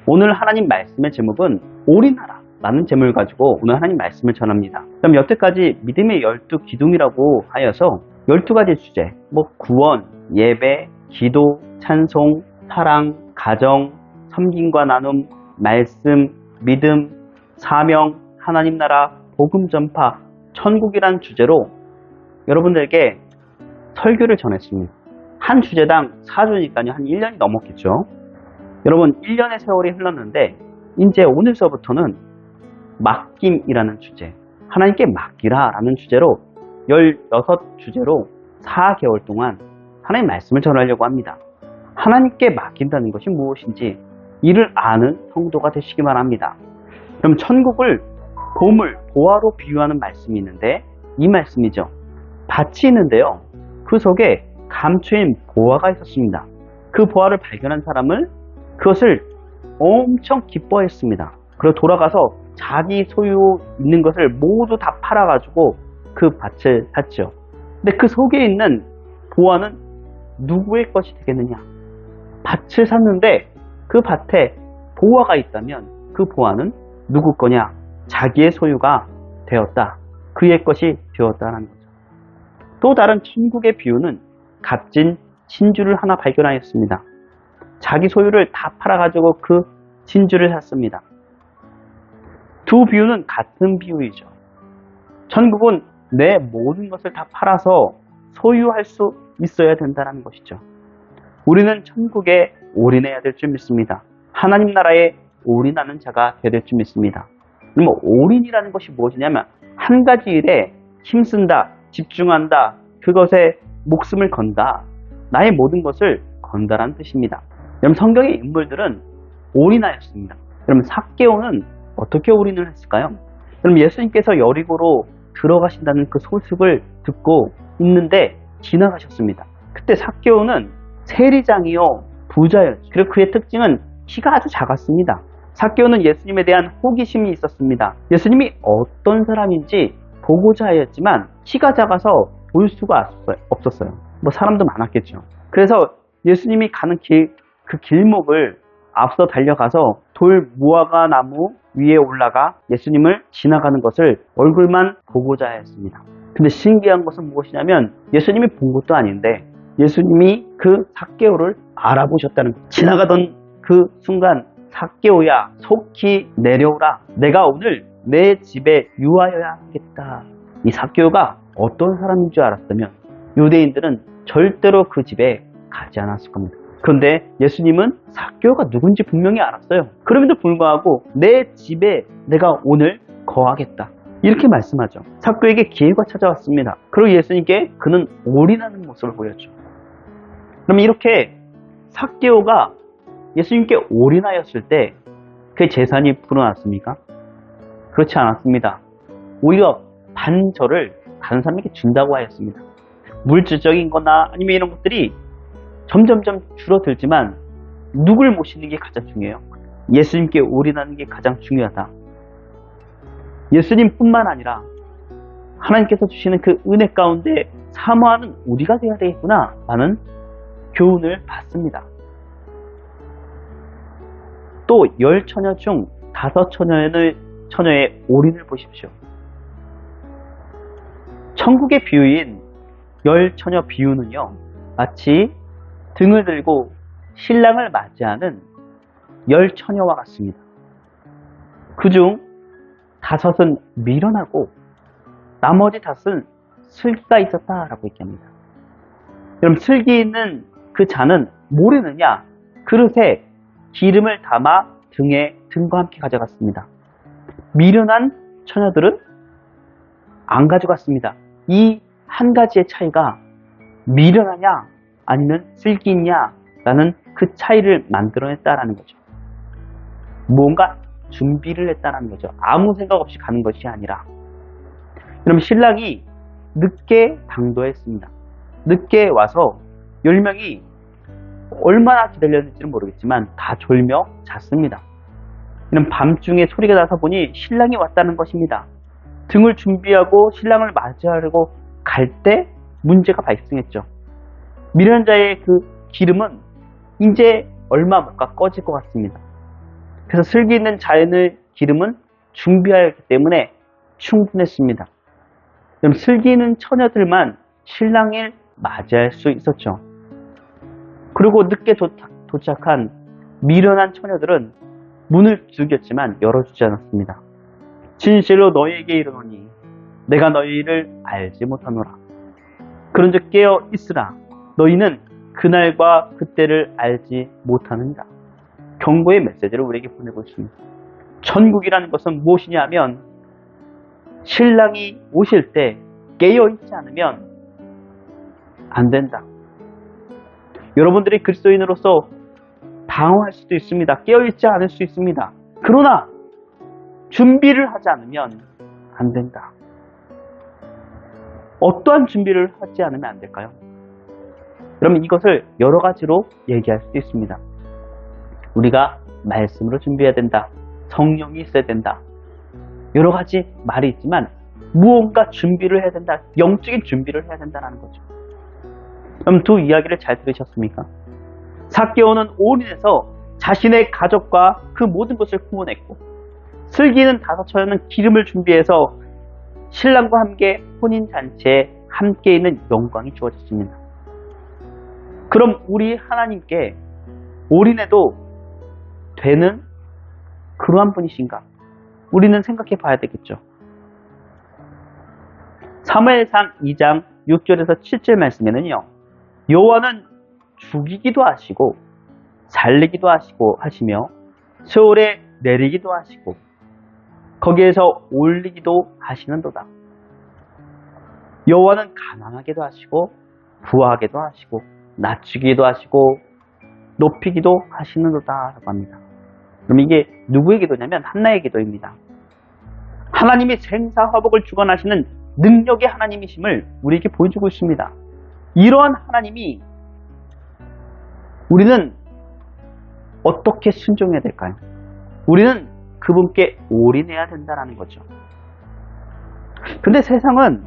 오늘 하나님 말씀의 제목은 올인하라 라는 제목을 가지고 오늘 하나님 말씀을 전합니다. 그럼 여태까지 믿음의 12기둥이라고 하여서 12가지 주제, 구원, 예배, 기도, 찬송, 사랑, 가정, 섬김과 나눔, 말씀, 믿음, 사명, 하나님 나라, 복음 전파, 천국이란 주제로 여러분들에게 설교를 전했습니다. 한 주제당 4주니까요. 한 1년이 넘었겠죠. 여러분 1년의 세월이 흘렀는데 이제 오늘서부터는 맡김이라는 주제, 하나님께 맡기라 라는 주제로 16주제로 4개월 동안 하나님 말씀을 전하려고 합니다. 하나님께 맡긴다는 것이 무엇인지 이를 아는 성도가 되시기 바랍니다. 그럼 천국을 보물, 보화로 비유하는 말씀이 있는데 이 말씀이죠. 밭이 있는데요. 그 속에 감추인 보화가 있었습니다. 그 보화를 발견한 사람은 그것을 엄청 기뻐했습니다. 그리고 돌아가서 자기 소유 있는 것을 모두 다 팔아가지고 그 밭을 샀죠. 근데 그 속에 있는 보화는 누구의 것이 되겠느냐? 밭을 샀는데 그 밭에 보화가 있다면 그 보화는 누구 거냐? 자기의 소유가 되었다. 그의 것이 되었다는 거죠. 또 다른 천국의 비유는 값진 진주를 하나 발견하였습니다. 자기 소유를 다 팔아가지고 그 진주를 샀습니다. 두 비유는 같은 비유이죠. 천국은 내 모든 것을 다 팔아서 소유할 수 있어야 된다는 것이죠. 우리는 천국에 올인해야 될 줄 믿습니다. 하나님 나라에 올인하는 자가 되야 될 줄 믿습니다. 그럼 올인이라는 것이 무엇이냐면 한 가지 일에 힘쓴다, 집중한다, 그것에 목숨을 건다, 나의 모든 것을 건다라는 뜻입니다. 여러분 성경의 인물들은 올인하였습니다. 여러분 삭개오는 어떻게 올인을 했을까요? 여러분 예수님께서 여리고로 들어가신다는 그 소식을 듣고 있는데 지나가셨습니다. 그때 삭개오는 세리장이요 부자였죠. 그리고 그의 특징은 키가 아주 작았습니다. 삭개오는 예수님에 대한 호기심이 있었습니다. 예수님이 어떤 사람인지 보고자 하였지만 키가 작아서 볼 수가 없었어요. 사람도 많았겠죠. 그래서 예수님이 가는 그 길목을 앞서 달려가서 돌 무화과 나무 위에 올라가 예수님을 지나가는 것을 얼굴만 보고자 하였습니다. 근데 신기한 것은 무엇이냐면 예수님이 본 것도 아닌데 예수님이 그 삭개오를 알아보셨다는 거예요. 지나가던 그 순간 삭개오야 속히 내려오라. 내가 오늘 내 집에 유하여야 하겠다. 이 삭개오가 어떤 사람인 줄 알았다면 유대인들은 절대로 그 집에 가지 않았을 겁니다. 그런데 예수님은 삭개오가 누군지 분명히 알았어요. 그럼에도 불구하고 내 집에 내가 오늘 거하겠다. 이렇게 말씀하죠. 삭개오에게 기회가 찾아왔습니다. 그리고 예수님께 그는 올인하는 모습을 보였죠. 그럼 이렇게 삭개오가 예수님께 올인하였을 때 그 재산이 불어났습니까? 그렇지 않았습니다. 오히려 반절을 다른 사람에게 준다고 하였습니다. 물질적인 거나 아니면 이런 것들이 점점점 줄어들지만 누굴 모시는 게 가장 중요해요? 예수님께 올인하는 게 가장 중요하다. 예수님뿐만 아니라 하나님께서 주시는 그 은혜 가운데 사모하는 우리가 되어야 되겠구나 라는 교훈을 받습니다. 또 10처녀 중 5처녀의 올인을 보십시오. 천국의 비유인 10처녀 비유는요, 마치 등을 들고 신랑을 맞이하는 10처녀와 같습니다. 그중 5은 미련하고 나머지 5은 슬기가 있었다라고 얘기합니다. 그럼 슬기 있는 그 자는 뭘 했느냐? 그릇에 기름을 담아 등과 함께 가져갔습니다. 미련한 처녀들은 안 가져갔습니다. 이 한 가지의 차이가 미련하냐 아니면 슬기 있냐 라는 그 차이를 만들어냈다라는 거죠. 뭔가 준비를 했다는 거죠. 아무 생각 없이 가는 것이 아니라. 그럼 신랑이 늦게 당도했습니다. 늦게 와서 10명이 얼마나 기다렸는지는 모르겠지만 다 졸며 잤습니다. 그럼 밤중에 소리가 나서 보니 신랑이 왔다는 것입니다. 등을 준비하고 신랑을 맞이하려고 갈 때 문제가 발생했죠. 미련자의 그 기름은 이제 얼마 못 가 꺼질 것 같습니다. 그래서 슬기 있는 자연의 기름은 준비하였기 때문에 충분했습니다. 그럼 슬기 있는 처녀들만 신랑을 맞이할 수 있었죠. 그리고 늦게 도착한 미련한 처녀들은 문을 두들겼지만 열어주지 않았습니다. 진실로 너희에게 이르노니 내가 너희를 알지 못하노라. 그런즉 깨어 있으라. 너희는 그날과 그때를 알지 못하느니라. 경고의 메시지를 우리에게 보내고 있습니다. 천국이라는 것은 무엇이냐 하면 신랑이 오실 때 깨어 있지 않으면 안 된다. 여러분들이 그리스도인으로서 방황할 수도 있습니다. 깨어 있지 않을 수 있습니다. 그러나 준비를 하지 않으면 안 된다. 어떠한 준비를 하지 않으면 안 될까요? 그러면 이것을 여러 가지로 얘기할 수도 있습니다. 우리가 말씀으로 준비해야 된다. 성령이 있어야 된다. 여러 가지 말이 있지만 무언가 준비를 해야 된다. 영적인 준비를 해야 된다는 거죠. 그럼 두 이야기를 잘 들으셨습니까? 삭개오는 올인해서 자신의 가족과 그 모든 것을 후원했고, 슬기는 다섯 처녀는 기름을 준비해서 신랑과 함께 혼인잔치에 함께 있는 영광이 주어졌습니다. 그럼 우리 하나님께 올인해도 되는 그러한 분이신가? 우리는 생각해 봐야 되겠죠. 사무엘상 2장 6절에서 7절 말씀에는요, 여호와는 죽이기도 하시고 살리기도 하시며 세월에 내리기도 하시고 거기에서 올리기도 하시는도다. 여호와는 가난하게도 하시고 부하게도 하시고 낮추기도 하시고 높이기도 하시는도다 라고 합니다. 그럼 이게 누구의 기도냐면 한나의 기도입니다. 하나님이 생사화복을 주관하시는 능력의 하나님이심을 우리에게 보여주고 있습니다. 이러한 하나님이 우리는 어떻게 순종해야 될까요? 우리는 그분께 올인해야 된다는 거죠. 근데 세상은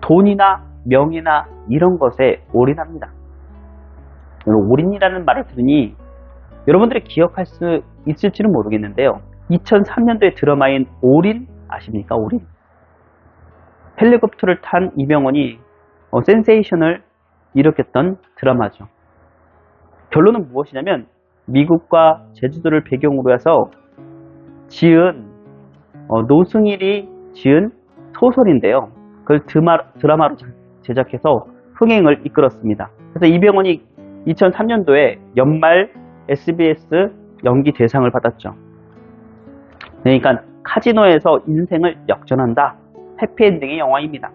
돈이나 명예나 이런 것에 올인합니다. 올인이라는 말을 들으니 여러분들이 기억할 수 있을지는 모르겠는데요. 2003년도에 드라마인 올인 아십니까? 올인. 헬리콥터를 탄 이병헌이 센세이션을 일으켰던 드라마죠. 결론은 무엇이냐면 미국과 제주도를 배경으로 해서 지은 노승일이 지은 소설인데요. 그걸 드라마로 제작해서 흥행을 이끌었습니다. 그래서 이병헌이 2003년도에 연말 SBS 연기 대상을 받았죠. 그러니까 카지노에서 인생을 역전한다. 해피엔딩의 영화입니다.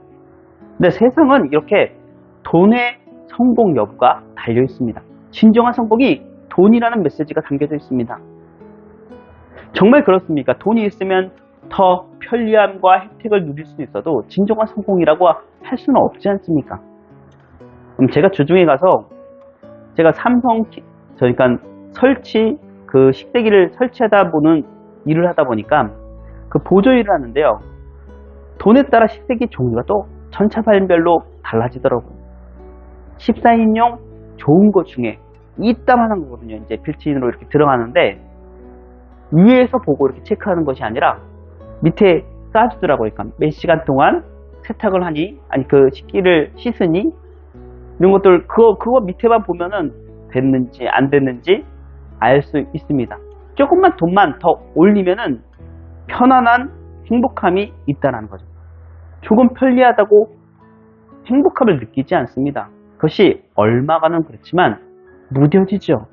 근데 세상은 이렇게 돈의 성공 여부가 달려 있습니다. 진정한 성공이 돈이라는 메시지가 담겨져 있습니다. 정말 그렇습니까? 돈이 있으면 더 편리함과 혜택을 누릴 수 있어도 진정한 성공이라고 할 수는 없지 않습니까? 그럼 제가 주중에 가서 제가 그러니까 그 식대기를 설치하다 보는 일을 하다 보니까 그 보조 일을 하는데요. 돈에 따라 식대기 종류가 또 천차만별로 달라지더라고요. 14인용 좋은 것 중에 이따만한 거거든요. 이제 빌트인으로 이렇게 들어가는데 위에서 보고 이렇게 체크하는 것이 아니라 밑에 쏴주더라고요. 그러니까 몇 시간 동안 세탁을 하니, 아니 그 식기를 씻으니, 이런 것들 그거 밑에만 보면은 됐는지 안 됐는지 알 수 있습니다. 조금만 돈만 더 올리면은 편안한 행복함이 있다는 거죠. 조금 편리하다고 행복함을 느끼지 않습니다. 그것이 얼마간은 그렇지만 무뎌지죠.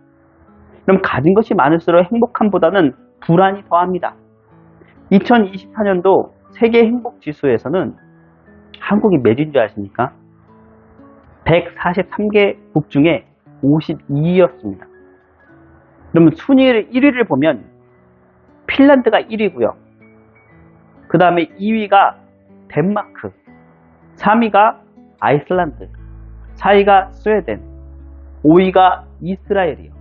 그럼 가진 것이 많을수록 행복함보다는 불안이 더합니다. 2024년도 세계 행복지수에서는 한국이 몇인 줄 아십니까? 143개국 중에 52위였습니다. 그러면 순위를 1위를 보면 핀란드가 1위고요. 그 다음에 2위가 덴마크, 3위가 아이슬란드, 4위가 스웨덴, 5위가 이스라엘이요.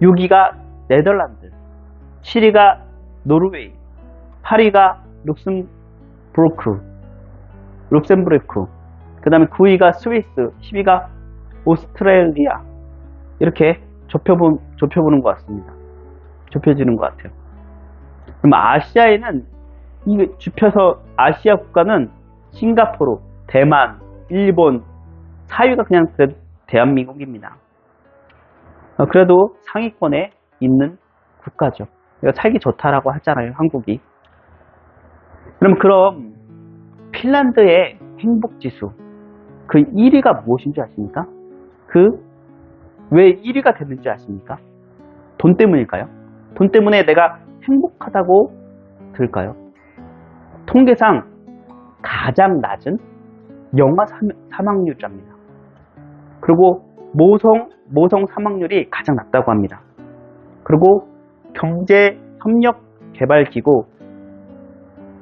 6위가 네덜란드, 7위가 노르웨이, 8위가 룩셈부르크, 그 다음에 9위가 스위스, 10위가 오스트레일리아. 이렇게 좁혀보는 것 같습니다. 좁혀지는 것 같아요. 그럼 아시아에는 이 좁혀서 아시아 국가는 싱가포르, 대만, 일본, 사위가 그냥 대한민국입니다. 그래도 상위권에 있는 국가죠. 살기 좋다라고 하잖아요, 한국이. 그럼 핀란드의 행복지수 그 1위가 무엇인지 아십니까? 왜 1위가 됐는지 아십니까? 돈 때문일까요? 돈 때문에 내가 행복하다고 들까요? 통계상 가장 낮은 영아 사망률입니다. 그리고 모성 사망률이 가장 낮다고 합니다. 그리고 경제협력개발기구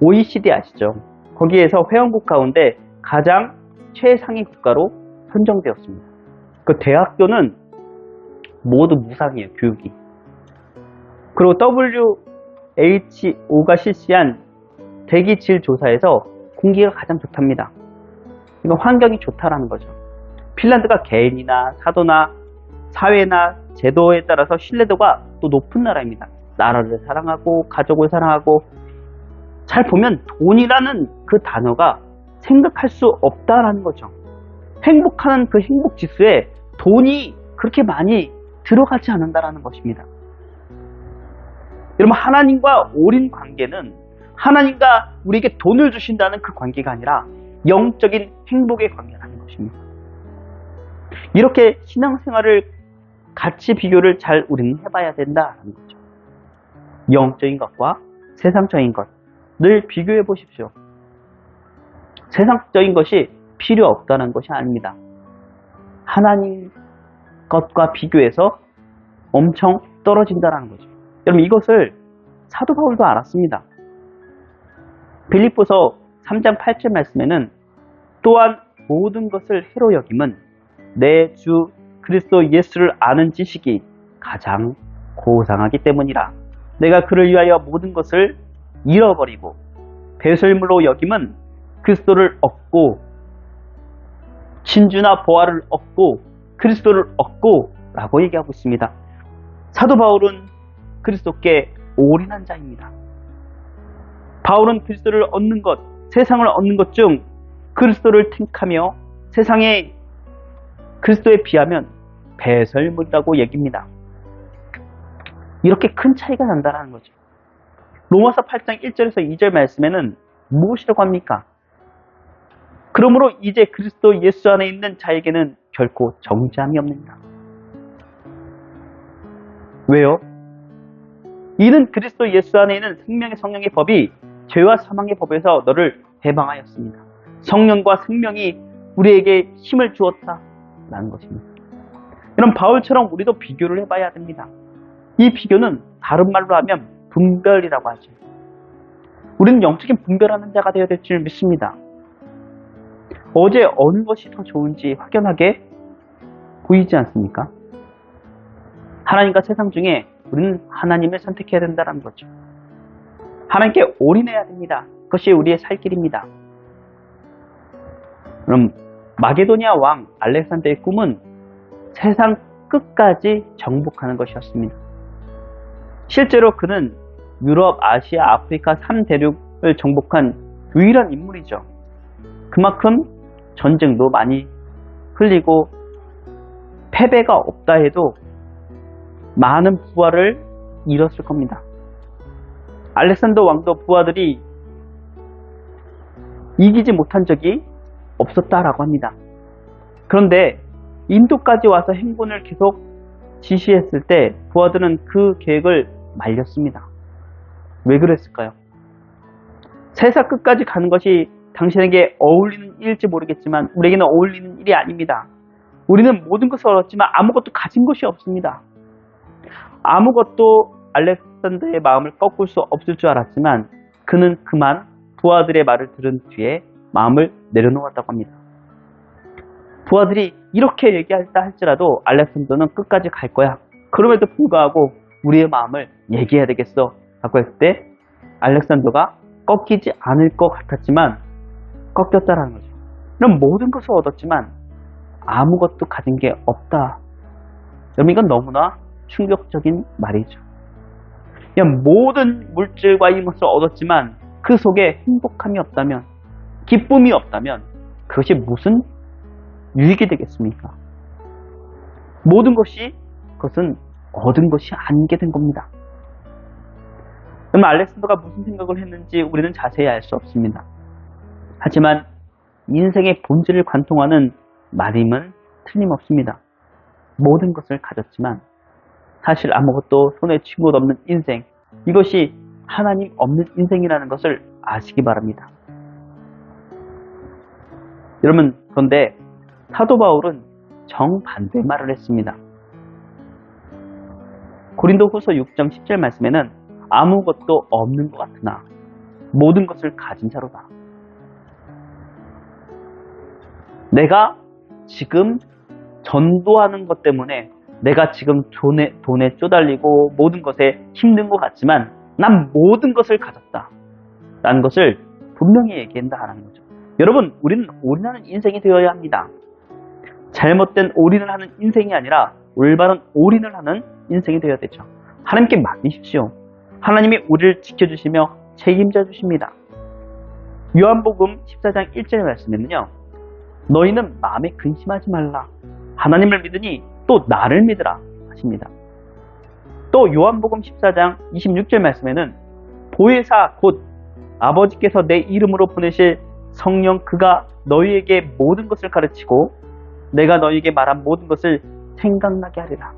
OECD 아시죠? 거기에서 회원국 가운데 가장 최상위 국가로 선정되었습니다. 그 대학교는 모두 무상이에요, 교육이. 그리고 WHO가 실시한 대기질 조사에서 공기가 가장 좋답니다. 이건 환경이 좋다라는 거죠. 핀란드가 개인이나 사도나 사회나 제도에 따라서 신뢰도가 또 높은 나라입니다. 나라를 사랑하고 가족을 사랑하고, 잘 보면 돈이라는 그 단어가 생각할 수 없다라는 거죠. 행복하는 그 행복 지수에 돈이 그렇게 많이 들어가지 않는다라는 것입니다. 여러분, 하나님과 올인 관계는 하나님과 우리에게 돈을 주신다는 그 관계가 아니라 영적인 행복의 관계라는 것입니다. 이렇게 신앙생활을 같이 비교를 잘 우리는 해봐야 된다는 거죠. 영적인 것과 세상적인 것을 비교해 보십시오. 세상적인 것이 필요 없다는 것이 아닙니다. 하나님 것과 비교해서 엄청 떨어진다는 거죠. 여러분, 이것을 사도 바울도 알았습니다. 빌립보서 3장 8절 말씀에는 또한 모든 것을 해로 여김은 내 주 그리스도 예수를 아는 지식이 가장 고상하기 때문이라. 내가 그를 위하여 모든 것을 잃어버리고 배설물로 여김은 그리스도를 얻고 진주나 보화를 얻고 그리스도를 얻고 라고 얘기하고 있습니다. 사도 바울은 그리스도께 올인한 자입니다. 바울은 그리스도를 얻는 것, 세상을 얻는 것 중 그리스도를 택하며 세상에 그리스도에 비하면 배설물이라고 얘기합니다. 이렇게 큰 차이가 난다는 거죠. 로마서 8장 1절에서 2절 말씀에는 무엇이라고 합니까? 그러므로 이제 그리스도 예수 안에 있는 자에게는 결코 정죄함이 없느니라. 왜요? 이는 그리스도 예수 안에 있는 생명의 성령의 법이 죄와 사망의 법에서 너를 해방하였습니다. 성령과 생명이 우리에게 힘을 주었다라는 것입니다. 이런 바울처럼 우리도 비교를 해봐야 됩니다. 이 비교는 다른 말로 하면 분별이라고 하죠. 우리는 영적인 분별하는 자가 되어야 될 줄 믿습니다. 어제 어느 것이 더 좋은지 확연하게 보이지 않습니까? 하나님과 세상 중에 우리는 하나님을 선택해야 된다는 거죠. 하나님께 올인해야 됩니다. 그것이 우리의 살 길입니다. 그럼 마게도니아 왕 알렉산더의 꿈은 세상 끝까지 정복하는 것이었습니다. 실제로 그는 유럽, 아시아, 아프리카 3대륙을 정복한 유일한 인물이죠. 그만큼 전쟁도 많이 흘리고 패배가 없다 해도 많은 부하를 잃었을 겁니다. 알렉산더 왕도 부하들이 이기지 못한 적이 없었다라고 합니다. 그런데 인도까지 와서 행군을 계속 지시했을 때 부하들은 그 계획을 말렸습니다. 왜 그랬을까요? 세상 끝까지 가는 것이 당신에게 어울리는 일일지 모르겠지만 우리에게는 어울리는 일이 아닙니다. 우리는 모든 것을 얻었지만 아무것도 가진 것이 없습니다. 아무것도 알렉산더의 마음을 꺾을 수 없을 줄 알았지만 그는 그만 부하들의 말을 들은 뒤에 마음을 내려놓았다고 합니다. 부하들이 이렇게 얘기했다 할지라도 알렉산더는 끝까지 갈 거야. 그럼에도 불구하고 우리의 마음을 얘기해야 되겠어 라고 했을 때 알렉산더가 꺾이지 않을 것 같았지만 꺾였다라는 거죠. 그럼 모든 것을 얻었지만 아무것도 가진 게 없다. 여러분, 이건 너무나 충격적인 말이죠. 그냥 모든 물질과 이 것을 얻었지만 그 속에 행복함이 없다면, 기쁨이 없다면 그것이 무슨 유익이 되겠습니까? 모든 것이 그것은 얻은 것이 아니게 된 겁니다. 그러면 알렉산더가 무슨 생각을 했는지 우리는 자세히 알 수 없습니다. 하지만 인생의 본질을 관통하는 말임은 틀림없습니다. 모든 것을 가졌지만 사실 아무것도 손에 쥔 것 없는 인생, 이것이 하나님 없는 인생이라는 것을 아시기 바랍니다. 여러분, 그런데 사도 바울은 정반대의 말을 했습니다. 고린도후서 6장 10절 말씀에는 아무것도 없는 것 같으나 모든 것을 가진 자로다. 내가 지금 전도하는 것 때문에 내가 지금 돈에 쪼달리고 모든 것에 힘든 것 같지만 난 모든 것을 가졌다 라는 것을 분명히 얘기한다는 거죠. 여러분, 우리는 올인하는 인생이 되어야 합니다. 잘못된 올인을 하는 인생이 아니라 올바른 올인을 하는 인생이 되어야 되죠. 하나님께 맡기십시오. 하나님이 우리를 지켜주시며 책임져 주십니다. 요한복음 14장 1절 말씀에는요, 너희는 마음에 근심하지 말라. 하나님을 믿으니 또 나를 믿으라 하십니다. 또 요한복음 14장 26절 말씀에는 보혜사 곧 아버지께서 내 이름으로 보내실 성령 그가 너희에게 모든 것을 가르치고 내가 너희에게 말한 모든 것을 생각나게 하리라.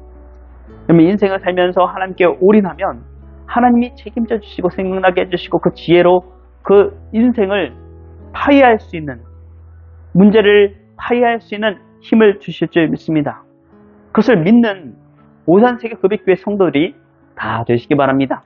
그러면 인생을 살면서 하나님께 올인하면 하나님이 책임져 주시고 생각나게 해주시고 그 지혜로 그 인생을 파괴할 수 있는, 문제를 파괴할 수 있는 힘을 주실 줄 믿습니다. 그것을 믿는 오산세계 금액교회 성도들이 다 되시기 바랍니다.